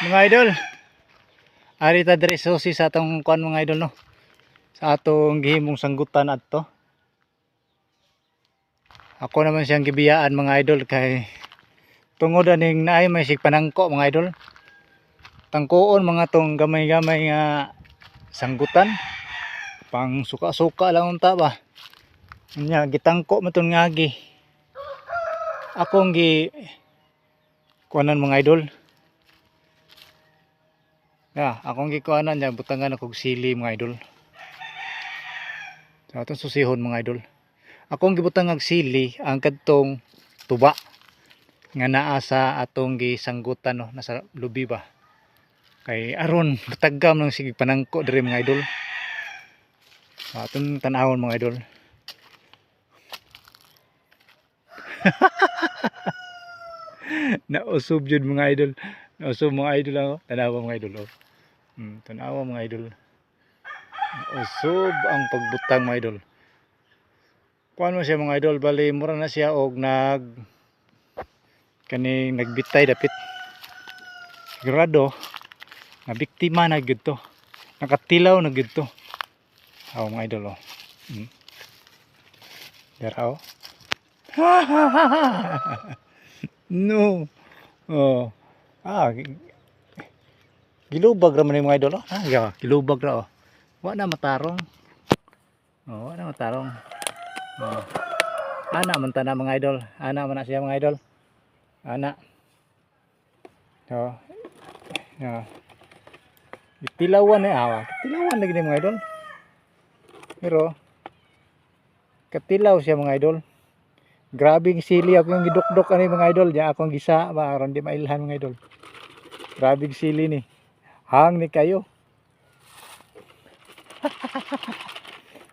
Mga idol, ari ta diri susi sa atong kuan mga idol no. Sa atong gihimong sanggutan adto. Ako naman siyang gibiyaan mga idol kay tungod aning naay may sig panangko mga idol. Tangkoon mga tong gamay-gamay nga sanggutan. Pang suka-suka lang unta ba. Nya gitangko man ton ngagi. Akong gi kuanan mga idol. Akong gikuanan niya butangan akong sili mga idol. Sa atong susihon mga idol. Akong gibutang og sili ang kadtong tuba nga naa sa atong gisanggutan no, nasa lubi ba. Kay aron matagam lang sige panangko diri mga idol. Sa atong tan-awon mga idol. Nausob jud mga idol. Nausob mga idol ako. Tanawa mga idol oh. Tanawa mga idol. Nausob ang pagbutang mga idol. Kuan mo siya mga idol, bali mura na siya og kaning nagbitay dapit. Sigurado na biktima na gyud to. Nakatilaw na gyud to. Aw mga idol oh. Dara oh. No. Oh. Gilubag ra man mga idol oh. Gilubag ra oh. Wa na matarong. Oh, wa na matarong. Oh. Ana man ta na mga idol. Ana man na siya mga idol. Ana. Oh. Tilawan tilawan lagi ni mga idol. Pero katilaw siya mga idol. Grabing sili ako yung gidukdok ani mga idol. Diya akong gisa ba aron di mailhan mga idol. Grabing sili ni. Hang ni kayo.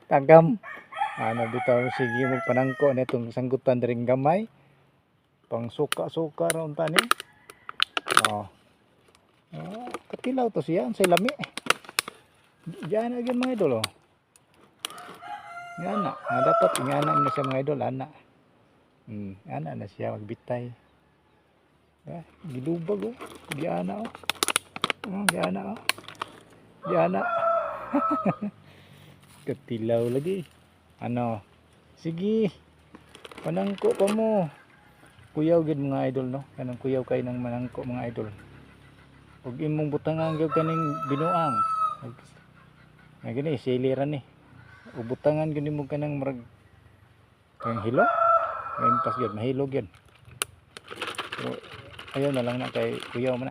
Tagam. Ano bitaw sige mo panangko nitong sanggutan diring gamay. Pang suka-suka ra unta ni. Oh. Katilaw to siya sa lami. Diyan na gyud mga idol oh. Ana, dapat ingana na siya mga idol ana. Ana na siya magbitay. Gilubag oh. Diana oh. Diana oh. Diana. Katilaw lagi. Ano? Sige. Panangko pa mo. Kuyaw gid mga idol no. Kanang kuyaw kay nang manangko mga idol. Ug imong butangan gyud kaning binuang. Nga gani siliran ni. Ug butangan gyud nimo kanang murag kang hilo. Ngayon pas gyud mahilog gyud. So, ayaw na lang na kay kuyaw man na.